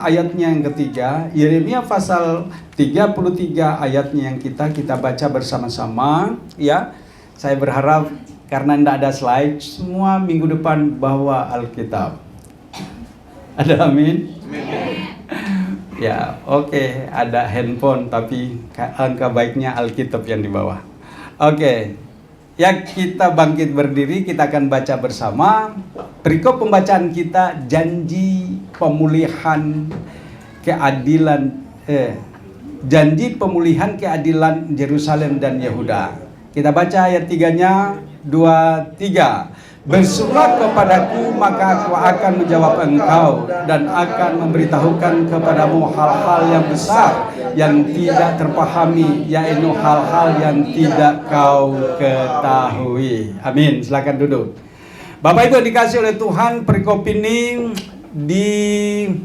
Ayatnya yang ketiga, Yeremia pasal 33 ayatnya yang kita baca bersama-sama ya. Saya berharap karena tidak ada slide, semua minggu depan bawa Alkitab. Ada amin? Ya, oke, ada handphone tapi angka baiknya Alkitab yang dibawa. Oke. Ya, kita bangkit berdiri, kita akan baca bersama. Perikop pembacaan kita, janji pemulihan keadilan janji pemulihan keadilan Yerusalem dan Yehuda. Kita baca ayat 3-nya, 2, 3. Bersuruhlah kepadaku, maka aku akan menjawab engkau dan akan memberitahukan kepadamu hal-hal yang besar yang tidak terpahami, yaitu hal-hal yang tidak kau ketahui. Amin. Silakan duduk. Bapak Ibu dikasih oleh Tuhan, perikop ini diberi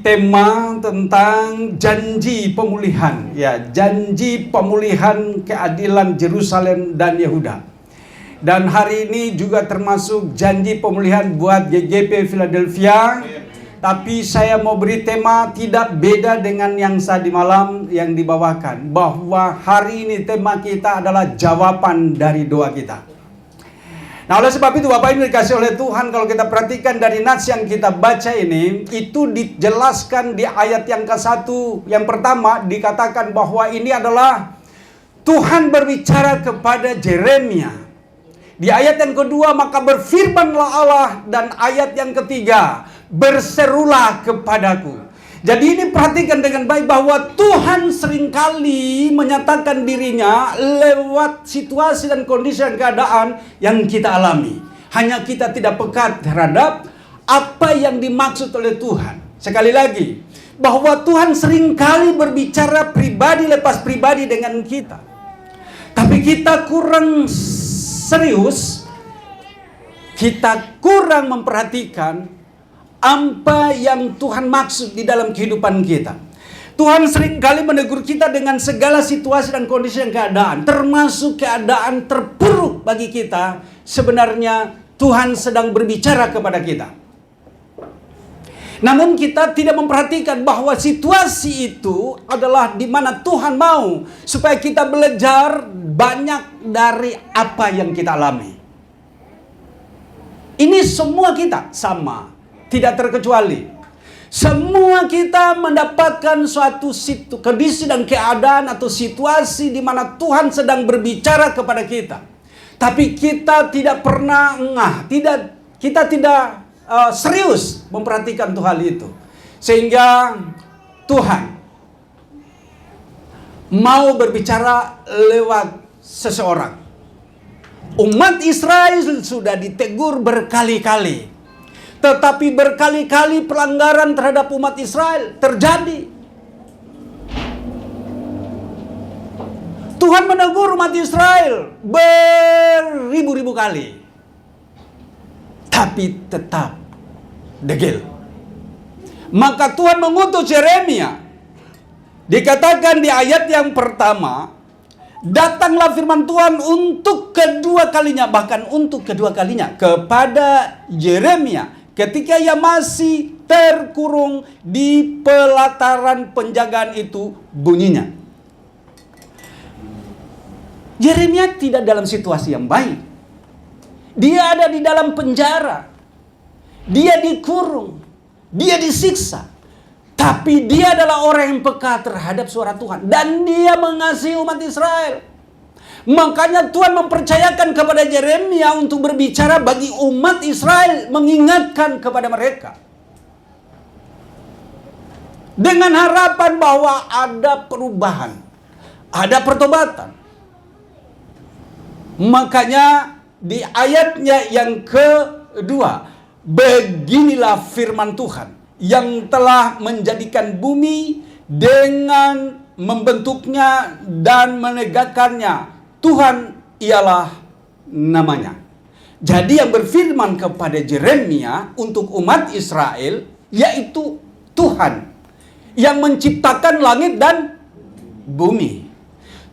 tema tentang janji pemulihan, ya, janji pemulihan keadilan Yerusalem dan Yehuda. Dan hari ini juga termasuk janji pemulihan buat GGP Philadelphia. Tapi saya mau beri tema tidak beda dengan yang tadi malam yang dibawakan, bahwa hari ini tema kita adalah jawaban dari doa kita. Nah, oleh sebab itu Bapak Ibu dikasih oleh Tuhan, kalau kita perhatikan dari nats yang kita baca ini, itu dijelaskan di ayat yang ke-1. Yang pertama dikatakan bahwa ini adalah Tuhan berbicara kepada Yeremia. Di ayat yang kedua, maka berfirmanlah Allah, dan ayat yang ketiga, berserulah kepadaku. Jadi ini perhatikan dengan baik bahwa Tuhan seringkali menyatakan dirinya lewat situasi dan kondisi dan keadaan yang kita alami. Hanya kita tidak peka terhadap apa yang dimaksud oleh Tuhan. Sekali lagi, bahwa Tuhan seringkali berbicara pribadi lepas pribadi dengan kita. Tapi kita kurang serius, kita kurang memperhatikan apa yang Tuhan maksud di dalam kehidupan kita. Tuhan seringkali menegur kita dengan segala situasi dan kondisi dan keadaan, termasuk keadaan terpuruk bagi kita. Sebenarnya Tuhan sedang berbicara kepada kita. Namun kita tidak memperhatikan bahwa situasi itu adalah di mana Tuhan mau supaya kita belajar banyak dari apa yang kita alami. Ini semua kita sama, tidak terkecuali. Semua kita mendapatkan suatu kondisi dan keadaan atau situasi di mana Tuhan sedang berbicara kepada kita. Tapi kita tidak pernah kita tidak serius memperhatikan hal itu. Sehingga Tuhan mau berbicara lewat seseorang. Umat Israel sudah ditegur berkali-kali. Tetapi berkali-kali pelanggaran terhadap umat Israel terjadi. Tuhan menegur umat Israel beribu-ribu kali. Tapi tetap degil. Maka Tuhan mengutus Yeremia. Dikatakan di ayat yang pertama, datanglah firman Tuhan untuk kedua kalinya, bahkan untuk kedua kalinya, kepada Yeremia ketika ia masih terkurung di pelataran penjagaan itu bunyinya. Yeremia tidak dalam situasi yang baik. Dia ada di dalam penjara. Dia dikurung. Dia disiksa. Tapi dia adalah orang yang peka terhadap suara Tuhan. Dan dia mengasihi umat Israel. Makanya Tuhan mempercayakan kepada Yeremia untuk berbicara bagi umat Israel. Mengingatkan kepada mereka. Dengan harapan bahwa ada perubahan. Ada pertobatan. Makanya di ayatnya yang kedua, beginilah firman Tuhan yang telah menjadikan bumi dengan membentuknya dan menegakkannya. Tuhan ialah namanya. Jadi yang berfirman kepada Yeremia untuk umat Israel, yaitu Tuhan yang menciptakan langit dan bumi.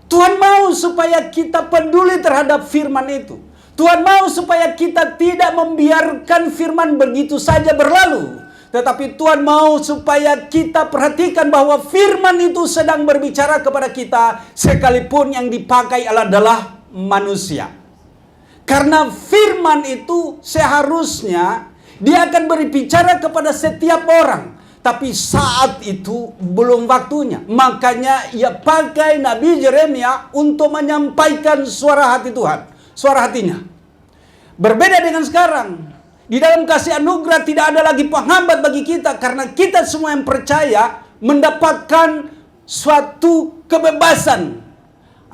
Tuhan mau supaya kita peduli terhadap firman itu. Tuhan mau supaya kita tidak membiarkan firman begitu saja berlalu. Tetapi Tuhan mau supaya kita perhatikan bahwa firman itu sedang berbicara kepada kita, sekalipun yang dipakai adalah manusia. Karena firman itu seharusnya dia akan berbicara kepada setiap orang. Tapi saat itu belum waktunya. Makanya ia pakai Nabi Yeremia untuk menyampaikan suara hati Tuhan. Suara hatinya. Berbeda dengan sekarang. Di dalam kasih anugerah tidak ada lagi penghambat bagi kita. Karena kita semua yang percaya mendapatkan suatu kebebasan.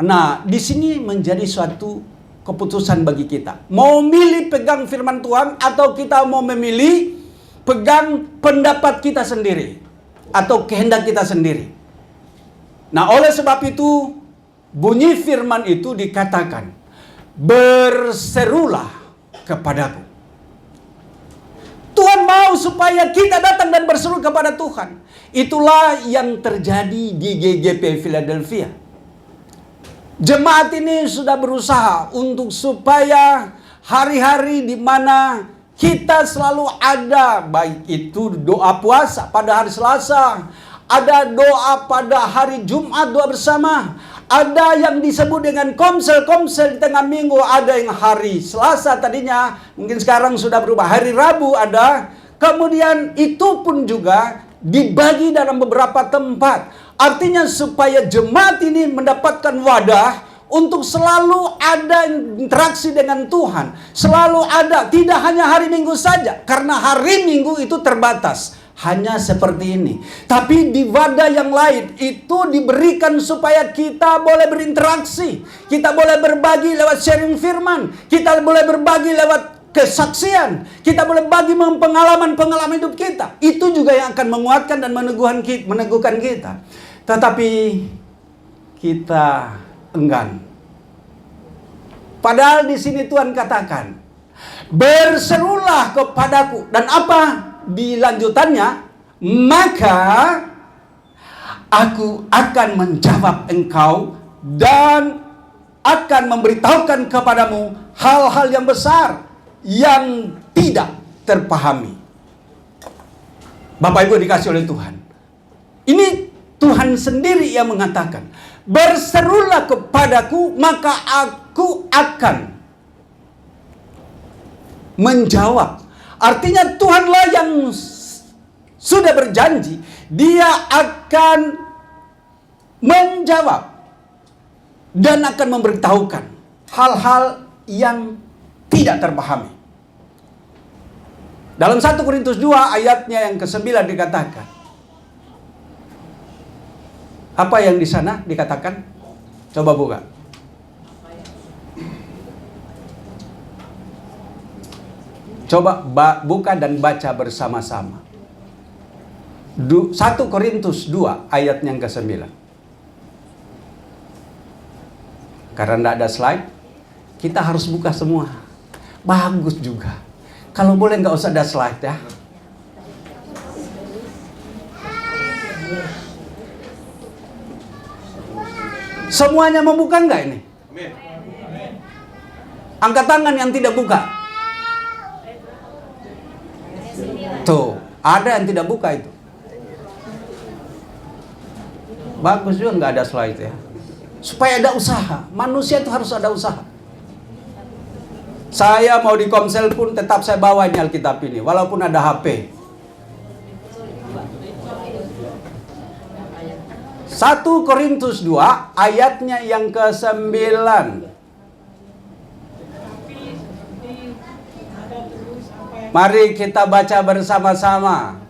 Nah, di sini menjadi suatu keputusan bagi kita. Mau milih pegang firman Tuhan atau kita mau memilih pegang pendapat kita sendiri atau kehendak kita sendiri. Nah, oleh sebab itu bunyi firman itu dikatakan, berserulah kepadaku. Tuhan mau supaya kita datang dan berseru kepada Tuhan. Itulah yang terjadi di GGP Philadelphia. Jemaat ini sudah berusaha untuk supaya hari-hari di mana kita selalu ada, baik itu doa puasa pada hari Selasa, ada doa pada hari Jumat, doa bersama, ada yang disebut dengan komsel-komsel di tengah minggu, ada yang hari Selasa tadinya, mungkin sekarang sudah berubah, hari Rabu ada, kemudian itu pun juga dibagi dalam beberapa tempat. Artinya supaya jemaat ini mendapatkan wadah untuk selalu ada interaksi dengan Tuhan. Selalu ada, tidak hanya hari Minggu saja. Karena hari Minggu itu terbatas. Hanya seperti ini. Tapi di wadah yang lain itu diberikan supaya kita boleh berinteraksi. Kita boleh berbagi lewat sharing firman. Kita boleh berbagi lewat kesaksian. Kita boleh bagi pengalaman-pengalaman hidup kita. Itu juga yang akan menguatkan dan meneguhkan kita. Tetapi kita enggan. Padahal di sini Tuhan katakan, berserulah kepadaku. Dan apa dilanjutannya? Maka aku akan menjawab engkau dan akan memberitahukan kepadamu hal-hal yang besar yang tidak terpahami. Bapak Ibu dikasih oleh Tuhan. Ini Tuhan sendiri yang mengatakan, berserulah kepadaku, maka aku akan menjawab. Artinya Tuhanlah yang sudah berjanji, dia akan menjawab dan akan memberitahukan hal-hal yang tidak terpahami. Dalam 1 Korintus 2 ayatnya yang ke-9 dikatakan, apa yang di sana dikatakan? Coba buka. Coba buka dan baca bersama-sama. 1 Korintus 2 ayat yang ke-9. Karena tidak ada slide, kita harus buka semua. Bagus juga. Kalau boleh nggak usah ada slide ya. Semuanya membuka enggak ini? Angkat tangan yang tidak buka. Tuh, ada yang tidak buka itu. Bagus juga nggak ada slide ya. Supaya ada usaha. Manusia itu harus ada usaha. Saya mau di komsel pun tetap saya bawa ini Alkitab ini. Walaupun ada HP. 1 Korintus 2 ayatnya yang ke-9. Mari kita baca bersama-sama.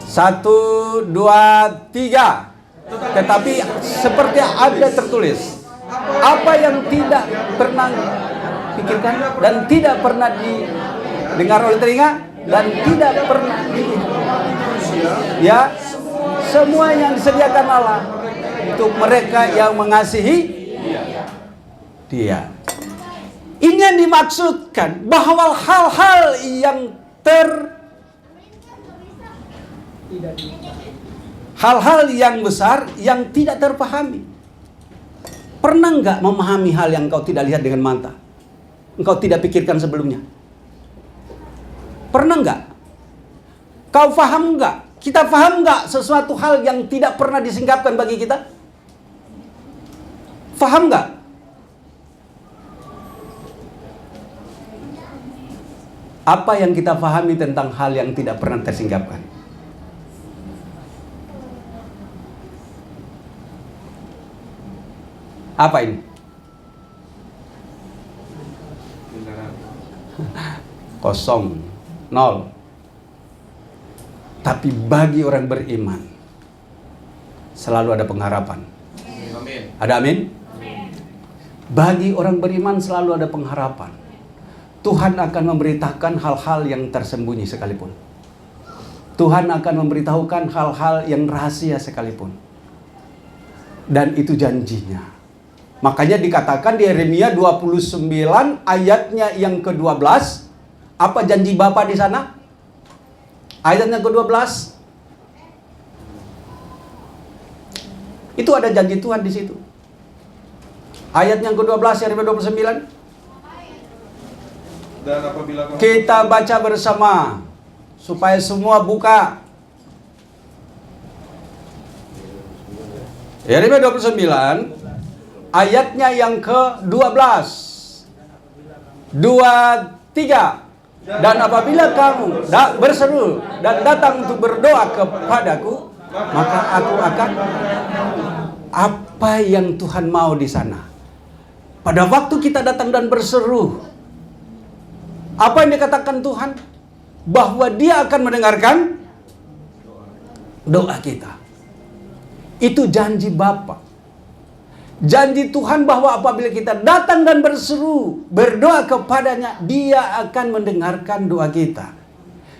1, 2, 3. Tetapi seperti ada tertulis, apa yang tidak pernah pikirkan dan tidak pernah didengar oleh telinga dan tidak pernah ya, semua yang disediakan Allah untuk mereka yang mengasihi Dia. Ini yang dimaksudkan bahwa hal-hal yang hal-hal yang besar yang tidak terpahami. Pernah enggak memahami hal yang engkau tidak lihat dengan mata? Engkau tidak pikirkan sebelumnya? Pernah enggak? Kau paham nggak? Kita paham nggak sesuatu hal yang tidak pernah disingkapkan bagi kita? Paham nggak? Apa yang kita pahami tentang hal yang tidak pernah tersingkapkan? Apa ini? Kosong, nol. Tapi bagi orang beriman selalu ada pengharapan. Amin. Ada amin? Bagi orang beriman selalu ada pengharapan. Tuhan akan memberitakan hal-hal yang tersembunyi sekalipun. Tuhan akan memberitahukan hal-hal yang rahasia sekalipun. Dan itu janjinya. Makanya dikatakan di Yeremia 29 ayatnya yang ke-12, apa janji Bapa di sana? Ayatnya ke-12. Itu ada janji Tuhan di situ. Ayat yang ke-12 Yeremia 29. Dan apabila kamu Kita baca bersama supaya semua buka. Yeremia 29 ayatnya yang ke-12. 2, 3. Dan apabila kamu berseru dan datang untuk berdoa kepadaku, maka aku akan. Apa yang Tuhan mau di sana? Pada waktu kita datang dan berseru, apa yang dikatakan Tuhan? Bahwa Dia akan mendengarkan doa kita. Itu janji Bapa. Janji Tuhan bahwa apabila kita datang dan berseru, berdoa kepadanya, Dia akan mendengarkan doa kita.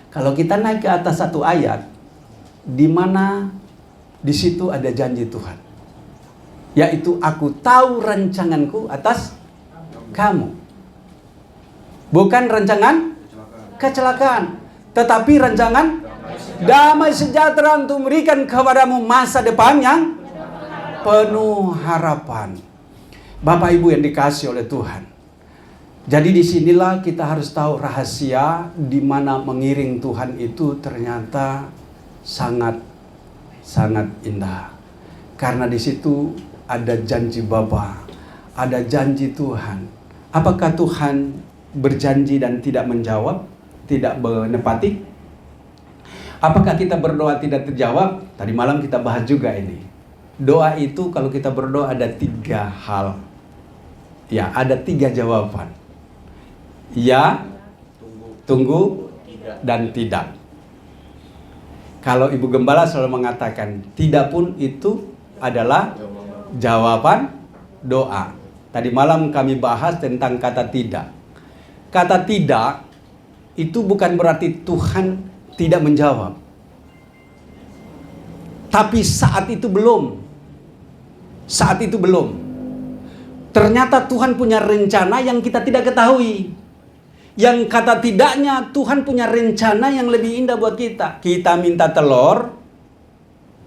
Kalau kita naik ke atas satu ayat, di mana di situ ada janji Tuhan, yaitu aku tahu rancanganku atas kamu. Bukan rancangan kecelakaan, tetapi rancangan damai sejahtera untuk memberikan kepadamu masa depan yang penuh harapan. Bapak Ibu yang dikasihi oleh Tuhan. Jadi disinilah kita harus tahu rahasia di mana mengiring Tuhan itu ternyata sangat indah. Karena di situ ada janji Bapa, ada janji Tuhan. Apakah Tuhan berjanji dan tidak menjawab, tidak menepati? Apakah kita berdoa tidak terjawab? Tadi malam kita bahas juga ini. Doa itu kalau kita berdoa ada 3 hal. Ya, ada 3 jawaban. Ya, tunggu, dan tidak. Kalau Ibu Gembala selalu mengatakan, tidak pun itu adalah jawaban doa. Tadi malam kami bahas tentang kata tidak. Kata tidak itu bukan berarti Tuhan tidak menjawab. Tapi saat itu belum. Saat itu belum. Ternyata Tuhan punya rencana yang kita tidak ketahui. Yang kata tidaknya, Tuhan punya rencana yang lebih indah buat kita. Kita minta telur,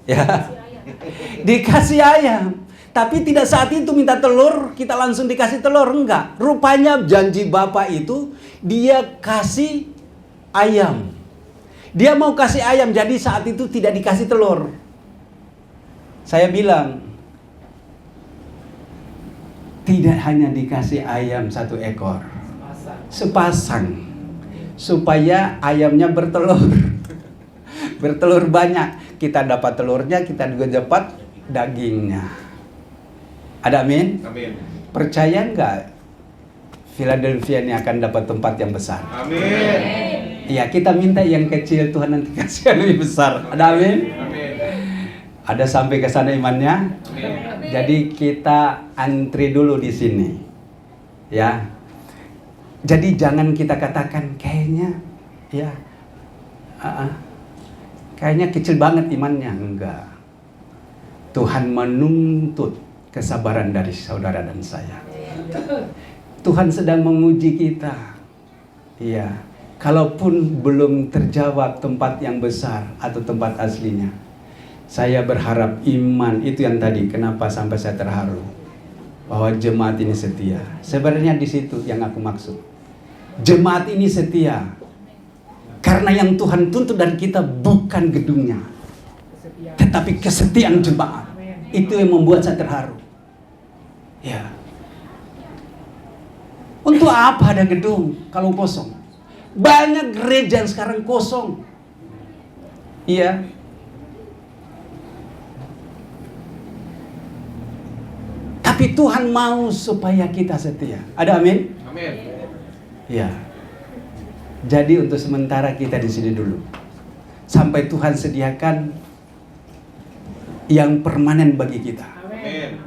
ya, dikasih ayam. Tapi tidak saat itu minta telur, kita langsung dikasih telur. Enggak. Rupanya janji Bapa itu, Dia kasih ayam. Dia mau kasih ayam, jadi saat itu tidak dikasih telur. Saya bilang, tidak hanya dikasih ayam 1 ekor. Sepasang. Supaya ayamnya bertelur. Bertelur banyak. Kita dapat telurnya, kita juga dapat dagingnya. Ada amin? Amin. Percaya enggak Philadelphia ini akan dapat tempat yang besar? Amin. Ya, kita minta yang kecil, Tuhan nanti kasih yang lebih besar. Ada amin? Amin. Ada sampai ke sana imannya? Amin. Jadi kita antri dulu di sini. Ya. Jadi jangan kita katakan kayaknya ya kayaknya kecil banget imannya. Enggak. Tuhan menuntut kesabaran dari saudara dan saya. Tuhan sedang menguji kita. Iya. Kalaupun belum terjawab tempat yang besar atau tempat aslinya, saya berharap iman itu yang tadi. Kenapa sampai saya terharu? Bahwa jemaat ini setia. Sebenarnya di situ yang aku maksud. Jemaat ini setia. Karena Karena yang Tuhan tuntut dari kita bukan gedungnya, tetapi kesetiaan jemaat. Itu yang membuat saya terharu. Ya. Untuk apa ada gedung kalau kosong? Banyak gereja yang sekarang kosong. Iya. Tapi Tuhan mau supaya kita setia. Ada amin? Amin. Ya. Jadi untuk sementara kita di sini dulu. Sampai Tuhan sediakan yang permanen bagi kita. Amin.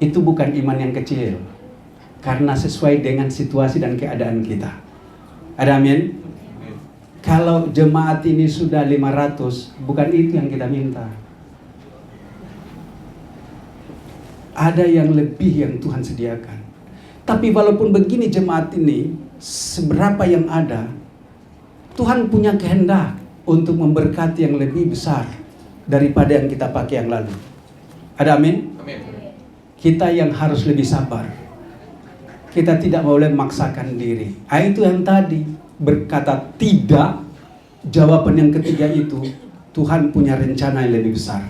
Itu bukan iman yang kecil. Karena sesuai dengan situasi dan keadaan kita. Ada amin? Amin. Kalau jemaat ini sudah 500, bukan itu yang kita minta. Ada yang lebih yang Tuhan sediakan. Tapi walaupun begini jemaat ini, seberapa yang ada, Tuhan punya kehendak untuk memberkati yang lebih besar daripada yang kita pakai yang lalu. Ada amin? Amin. Kita yang harus lebih sabar. Kita tidak boleh memaksakan diri. Itu yang tadi berkata tidak. Jawaban yang ketiga itu, Tuhan punya rencana yang lebih besar.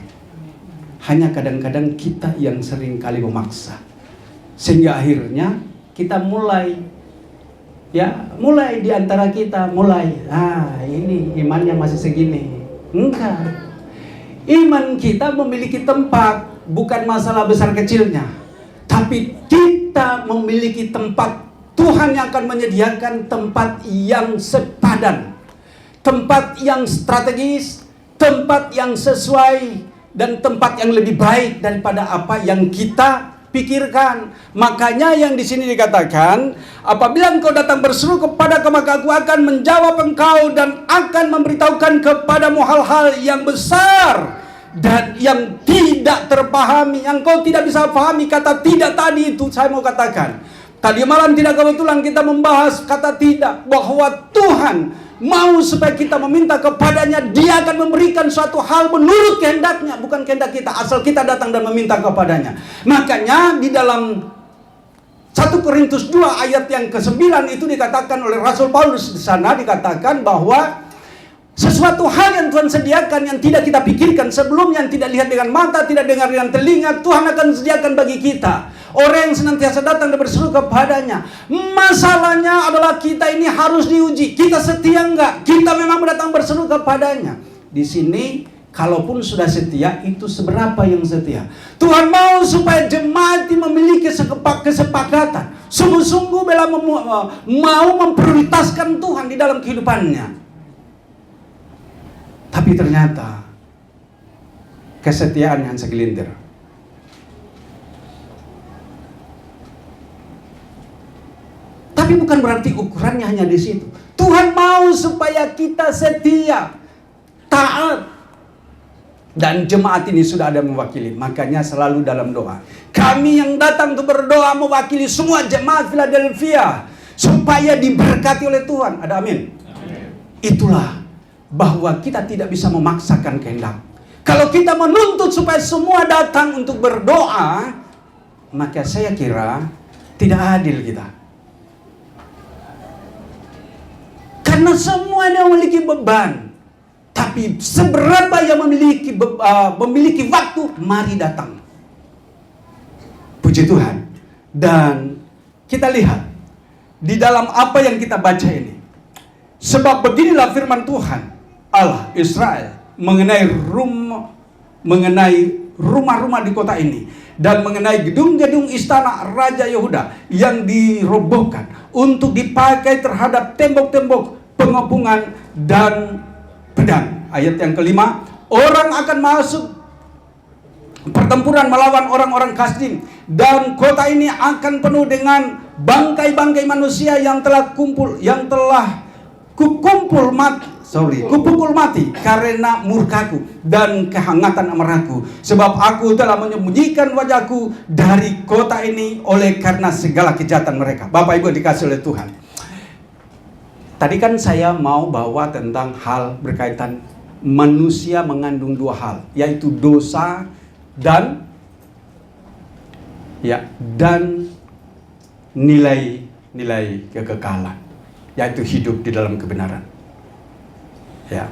Hanya kadang-kadang kita yang sering kali memaksa. Sehingga akhirnya kita mulai di antara kita ini imannya masih segini. Enggak. Iman kita memiliki tempat, bukan masalah besar kecilnya. Tapi kita memiliki tempat. Tuhan yang akan menyediakan tempat yang sepadan, tempat yang strategis, tempat yang sesuai, dan tempat yang lebih baik daripada apa yang kita pikirkan. Makanya yang di sini dikatakan, apabila engkau datang berseru kepadaku, maka aku akan menjawab engkau dan akan memberitahukan kepadamu hal-hal yang besar dan yang tidak terpahami, yang kau tidak bisa pahami. Kata tidak tadi itu saya mau katakan. Tadi malam tidak kebetulan kita membahas kata tidak, bahwa Tuhan mau supaya kita meminta kepadanya, Dia akan memberikan suatu hal menurut kehendaknya, bukan kehendak kita, asal kita datang dan meminta kepadanya. Makanya di dalam 1 Korintus 2 ayat yang ke-9 itu dikatakan oleh Rasul Paulus, di sana dikatakan bahwa sesuatu hal yang Tuhan sediakan yang tidak kita pikirkan sebelumnya, yang tidak lihat dengan mata, tidak dengar dengan telinga, Tuhan akan sediakan bagi kita. Orang yang senantiasa datang dan berseru kepadanya. Masalahnya adalah kita ini harus diuji. Kita setia enggak? Kita memang datang berseru kepadanya. Di sini, kalaupun sudah setia, itu seberapa yang setia? Tuhan mau supaya jemaat memiliki kesepakatan. Sungguh-sungguh mau memprioritaskan Tuhan di dalam kehidupannya. Tapi ternyata kesetiaan yang segelintir. Tapi bukan berarti ukurannya hanya di situ. Tuhan mau supaya kita setia, taat. Dan jemaat ini sudah ada mewakili. Makanya selalu dalam doa. Kami yang datang untuk berdoa mewakili semua jemaat Philadelphia supaya diberkati oleh Tuhan. Ada amin? Amin. Itulah bahwa kita tidak bisa memaksakan kehendak. Kalau kita menuntut supaya semua datang untuk berdoa, maka saya kira tidak adil kita. Karena semuanya memiliki beban. Tapi seberapa yang memiliki waktu, mari datang. Puji Tuhan. Dan kita lihat di dalam apa yang kita baca ini. Sebab beginilah firman Tuhan Allah Israel mengenai rumah-rumah di kota ini, dan mengenai gedung-gedung istana Raja Yehuda yang dirobohkan untuk dipakai terhadap tembok-tembok pengepungan dan pedang. Ayat yang kelima, orang akan masuk pertempuran melawan orang-orang Kasdim, dan kota ini akan penuh dengan bangkai-bangkai manusia yang telah kupukul mati karena murkaku dan kehangatan amarahku, sebab aku telah menyembunyikan wajahku dari kota ini oleh karena segala kejahatan mereka. Bapak Ibu dikasih oleh Tuhan. Tadi kan saya mau bawa tentang hal berkaitan manusia mengandung dua hal, yaitu dosa dan nilai kekekalan, yaitu hidup di dalam kebenaran. Ya.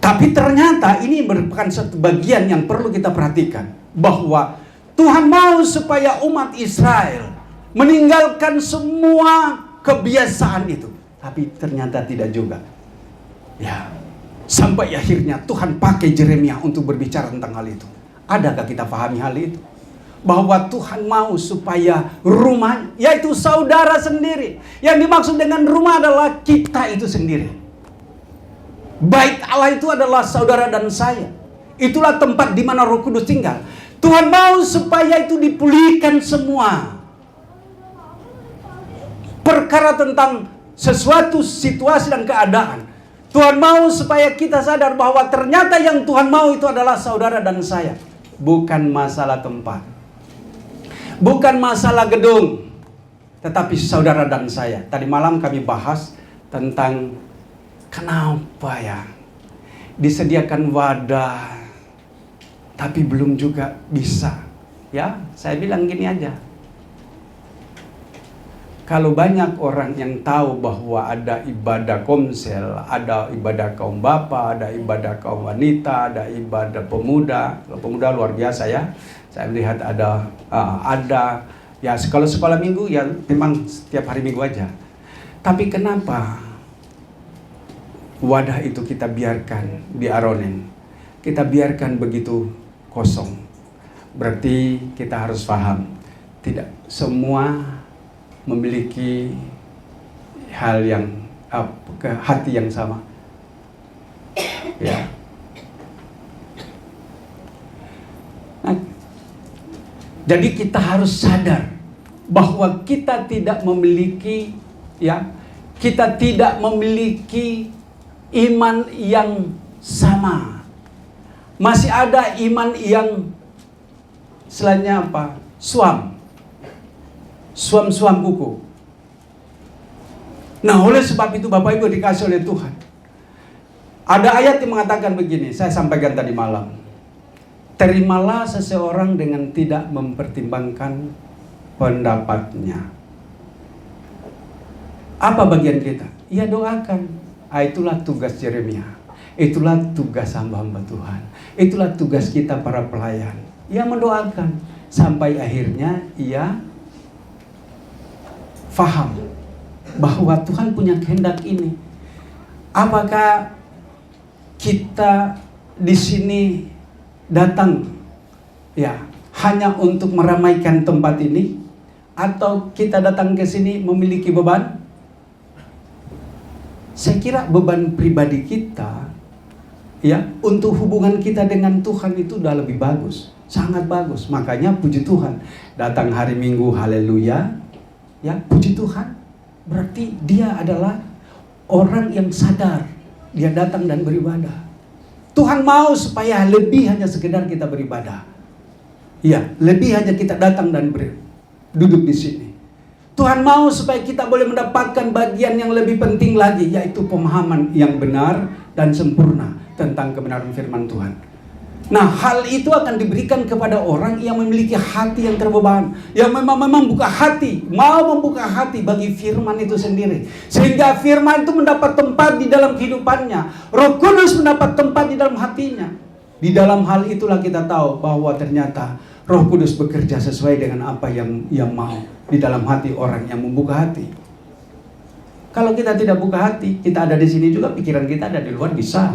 Tapi ternyata ini merupakan satu bagian yang perlu kita perhatikan, bahwa Tuhan mau supaya umat Israel meninggalkan semua kebiasaan itu. Tapi ternyata tidak juga. Ya. Sampai akhirnya Tuhan pakai Yeremia untuk berbicara tentang hal itu. Adakah kita pahami hal itu? Bahwa Tuhan mau supaya rumah, yaitu saudara sendiri. Yang dimaksud dengan rumah adalah kita itu sendiri. Bait Allah itu adalah saudara dan saya. Itulah tempat di mana Roh Kudus tinggal. Tuhan mau supaya itu dipulihkan semua. Perkara tentang sesuatu situasi dan keadaan. Tuhan mau supaya kita sadar bahwa ternyata yang Tuhan mau itu adalah saudara dan saya. Bukan masalah tempat. Bukan masalah gedung. Tetapi saudara dan saya. Tadi malam kami bahas tentang kenapa ya disediakan wadah tapi belum juga bisa. Ya, saya bilang gini aja. Kalau banyak orang yang tahu bahwa ada ibadah komsel, ada ibadah kaum bapa, ada ibadah kaum wanita, ada ibadah pemuda. Kalau pemuda luar biasa ya. Saya melihat ada ya kalau sekolah minggu ya memang setiap hari minggu aja. Tapi kenapa wadah itu kita biarkan diaronin? Kita biarkan begitu kosong. Berarti kita harus paham, tidak semua memiliki hal yang hati yang sama. Ya. Nah, jadi kita harus sadar bahwa kita tidak memiliki kita tidak memiliki iman yang sama. Masih ada iman yang selainnya apa? Suam kuku. Nah, oleh sebab itu Bapak Ibu dikasih oleh Tuhan. Ada ayat yang mengatakan begini, saya sampaikan tadi malam. Terimalah seseorang dengan tidak mempertimbangkan pendapatnya. Apa bagian kita? Ya doakan. Itulah tugas Yeremia. Itulah tugas hamba-hamba Tuhan. Itulah tugas kita para pelayan. Ya mendoakan. Sampai akhirnya ia faham bahwa Tuhan punya kehendak ini. Apakah kita di sini datang ya hanya untuk meramaikan tempat ini, atau kita datang ke sini memiliki beban? Saya kira beban pribadi kita ya untuk hubungan kita dengan Tuhan itu udah lebih bagus, sangat bagus. Makanya puji Tuhan, datang hari Minggu, haleluya. Ya, puji Tuhan. Berarti dia adalah orang yang sadar. Dia datang dan beribadah. Tuhan mau supaya lebih hanya sekedar kita beribadah. Ya, lebih hanya kita datang dan duduk di sini. Tuhan mau supaya kita boleh mendapatkan bagian yang lebih penting lagi, yaitu pemahaman yang benar dan sempurna tentang kebenaran firman Tuhan. Nah, hal itu akan diberikan kepada orang yang memiliki hati yang terbeban, yang memang buka hati, mau membuka hati bagi firman itu sendiri, sehingga firman itu mendapat tempat di dalam kehidupannya. Roh Kudus mendapat tempat di dalam hatinya. Di dalam hal itulah kita tahu bahwa ternyata Roh Kudus bekerja sesuai dengan apa yang mau di dalam hati orang yang membuka hati. Kalau kita tidak buka hati, kita ada di sini juga, pikiran kita ada di luar bisa.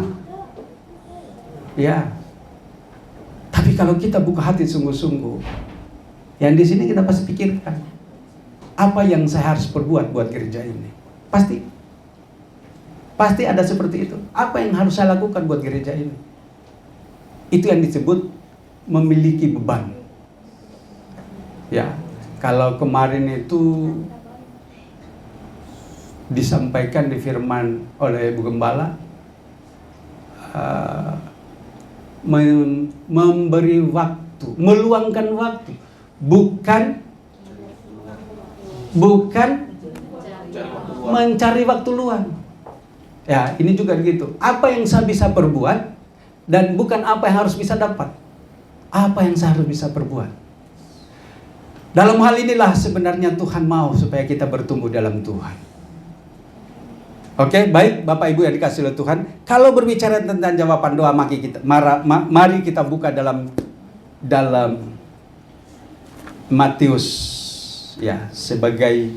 Ya. Tapi kalau kita buka hati sungguh-sungguh, yang di sini kita pasti pikirkan, apa yang saya harus perbuat buat gereja ini? Pasti ada seperti itu. Apa yang harus saya lakukan buat gereja ini? Itu yang disebut memiliki beban. Ya, kalau kemarin itu disampaikan di firman oleh Bu Gembala, memberi waktu, meluangkan waktu, bukan mencari waktu luang. Ya, ini juga gitu. Apa yang saya bisa perbuat dan bukan apa yang harus bisa dapat. Apa yang saya harus bisa perbuat. Dalam hal inilah sebenarnya Tuhan mau supaya kita bertumbuh dalam Tuhan. Oke, baik Bapak Ibu yang dikasih oleh Tuhan. Kalau berbicara tentang jawaban doa, mari kita buka dalam Matius ya, sebagai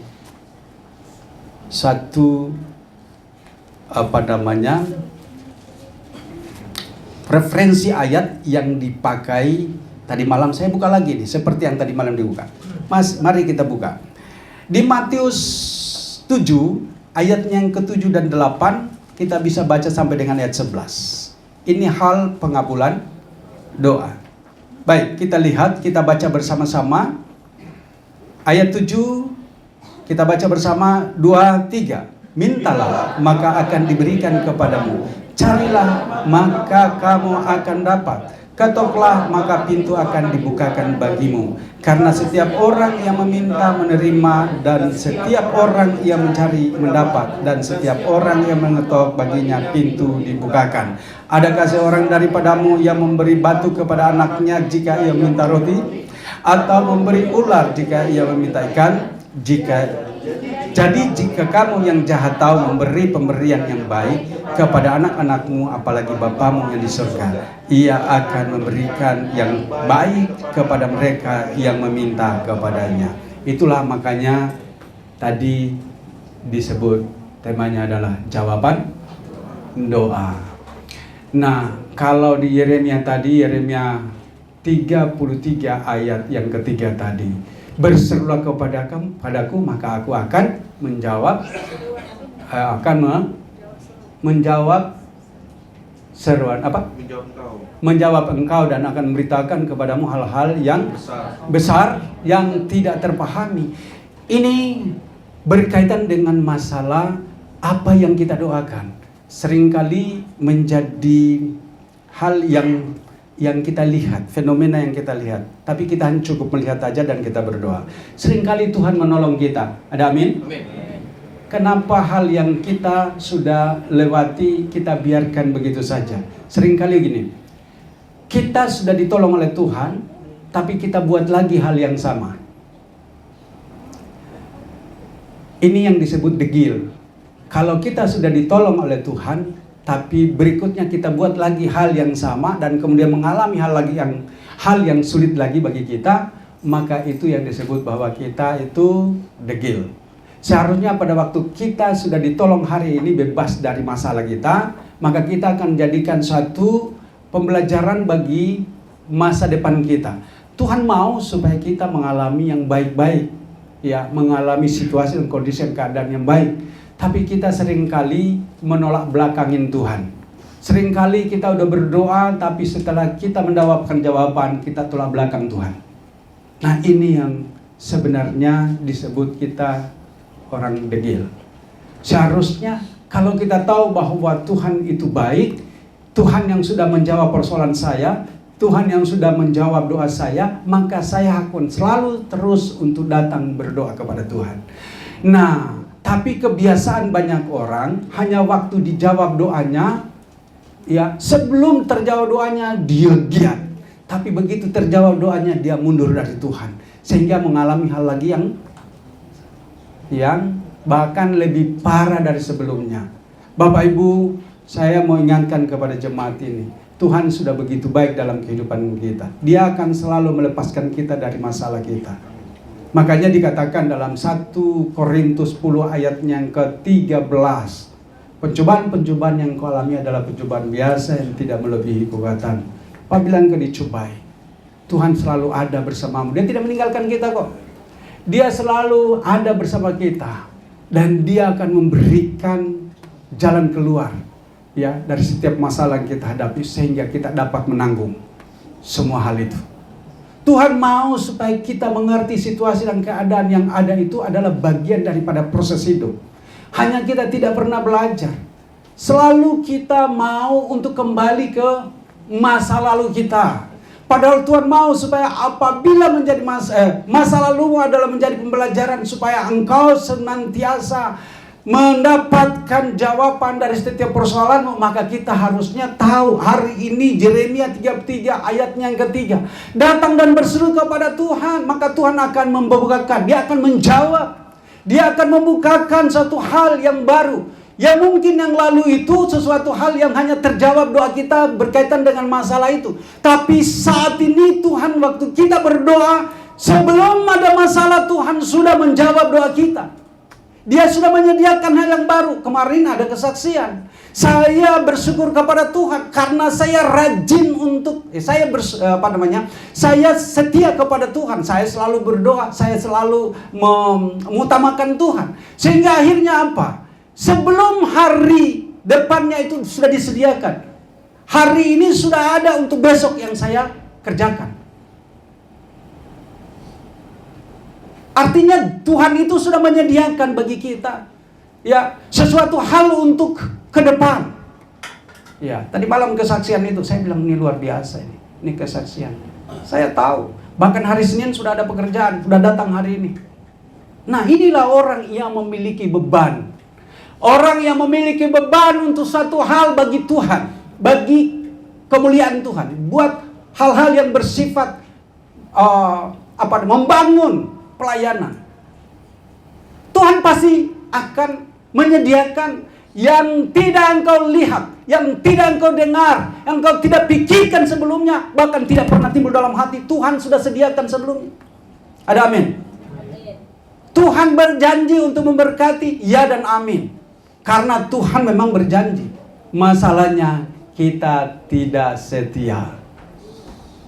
satu referensi ayat yang dipakai tadi malam. Saya buka lagi nih, seperti yang tadi malam dibuka. Mari kita buka di Matius 7 ayatnya yang ke-7 dan 8. Kita bisa baca sampai dengan ayat 11. Ini hal pengabulan doa. Baik, kita lihat, kita baca bersama-sama ayat 7. Kita baca bersama 2, 3. Mintalah maka akan diberikan kepadamu, carilah maka kamu akan dapat, ketoklah maka pintu akan dibukakan bagimu. Karena setiap orang yang meminta menerima, dan setiap orang yang mencari mendapat, dan setiap orang yang mengetok baginya pintu dibukakan. Adakah seorang daripadamu yang memberi batu kepada anaknya jika ia minta roti, atau memberi ular jika ia meminta ikan? Jadi jika kamu yang jahat tahu memberi pemberian yang baik kepada anak-anakmu, apalagi Bapamu yang di surga, ia akan memberikan yang baik kepada mereka yang meminta kepadanya. Itulah makanya tadi disebut temanya adalah jawaban doa. Nah, kalau di Yeremia tadi, Yeremia 33 ayat yang ketiga tadi, berserulah kepadaku maka aku akan menjawab, menjawab seruan apa? Menjawab engkau dan akan memberitakan kepadamu hal-hal yang besar yang tidak terpahami. Ini berkaitan dengan masalah apa yang kita doakan. Seringkali menjadi hal yang kita lihat, fenomena yang kita lihat. Tapi kita hanya cukup melihat aja dan kita berdoa. Seringkali Tuhan menolong kita. Ada amin? Amin. Kenapa hal yang kita sudah lewati kita biarkan begitu saja? Seringkali gini, kita sudah ditolong oleh Tuhan, tapi kita buat lagi hal yang sama. Ini yang disebut degil. Kalau kita sudah ditolong oleh Tuhan, tapi berikutnya kita buat lagi hal yang sama dan kemudian mengalami hal yang sulit lagi bagi kita, maka itu yang disebut bahwa kita itu degil. Seharusnya pada waktu kita sudah ditolong hari ini bebas dari masalah kita, maka kita akan jadikan suatu pembelajaran bagi masa depan kita. Tuhan mau supaya kita mengalami yang baik-baik, ya, mengalami situasi dan kondisi keadaan yang baik. Tapi kita seringkali menolak belakangin Tuhan. Seringkali kita udah berdoa, tapi setelah kita mendapatkan jawaban, kita tolak belakang Tuhan. Nah, ini yang sebenarnya disebut kita orang degil. Seharusnya kalau kita tahu bahwa Tuhan itu baik, Tuhan yang sudah menjawab persoalan saya, Tuhan yang sudah menjawab doa saya, maka saya akan selalu terus untuk datang berdoa kepada Tuhan. Nah, tapi kebiasaan banyak orang hanya waktu dijawab doanya, ya, sebelum terjawab doanya dia giat. Tapi begitu terjawab doanya dia mundur dari Tuhan, sehingga mengalami hal lagi yang bahkan lebih parah dari sebelumnya. Bapak Ibu, saya mau ingatkan kepada jemaat ini, Tuhan sudah begitu baik dalam kehidupan kita. Dia akan selalu melepaskan kita dari masalah kita. Makanya dikatakan dalam 1 Korintus 10 ayatnya yang ke-13, pencobaan-pencobaan yang kau alami adalah pencobaan biasa yang tidak melebihi kekuatan. Apabila engkau dicobai, Tuhan selalu ada bersamamu. Dia tidak meninggalkan kita kok. Dia selalu ada bersama kita, dan dia akan memberikan jalan keluar, ya, dari setiap masalah yang kita hadapi, sehingga kita dapat menanggung semua hal itu. Tuhan mau supaya kita mengerti situasi dan keadaan yang ada itu adalah bagian daripada proses hidup. Hanya kita tidak pernah belajar. Selalu kita mau untuk kembali ke masa lalu kita. Padahal Tuhan mau supaya apabila menjadi masa lalumu adalah menjadi pembelajaran, supaya engkau senantiasa mendapatkan jawaban dari setiap persoalanmu. Maka kita harusnya tahu hari ini Yeremia 33 ayatnya yang ketiga, datang dan berseru kepada Tuhan, maka Tuhan akan membukakan, dia akan menjawab, dia akan membukakan satu hal yang baru Ya mungkin yang lalu itu sesuatu hal yang hanya terjawab doa kita berkaitan dengan masalah itu. Tapi saat ini Tuhan, waktu kita berdoa, sebelum ada masalah, Tuhan sudah menjawab doa kita. Dia sudah menyediakan hal yang baru. Kemarin ada kesaksian. Saya bersyukur kepada Tuhan karena saya rajin untuk saya setia kepada Tuhan. Saya selalu berdoa, saya selalu mengutamakan Tuhan. Sehingga akhirnya apa? Sebelum hari depannya itu sudah disediakan. Hari ini sudah ada untuk besok yang saya kerjakan. Artinya Tuhan itu sudah menyediakan bagi kita ya sesuatu hal untuk ke depan. Ya, tadi malam kesaksian itu saya bilang ini luar biasa ini. Ini kesaksian. Saya tahu, bahkan hari Senin sudah ada pekerjaan, sudah datang hari ini. Nah, inilah orang yang memiliki beban. Orang yang memiliki beban untuk satu hal bagi Tuhan, bagi kemuliaan Tuhan, buat hal-hal yang bersifat membangun pelayanan. Tuhan pasti akan menyediakan yang tidak engkau lihat, yang tidak engkau dengar, yang engkau tidak pikirkan sebelumnya, bahkan tidak pernah timbul dalam hati. Tuhan sudah sediakan sebelumnya. Ada amin? Tuhan berjanji untuk memberkati, ya dan amin. Karena Tuhan memang berjanji. Masalahnya kita tidak setia.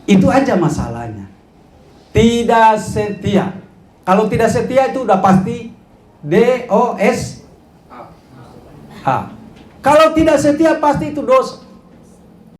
Itu aja masalahnya. Tidak setia. Kalau tidak setia itu udah pasti DOSH. Kalau tidak setia pasti itu dosa.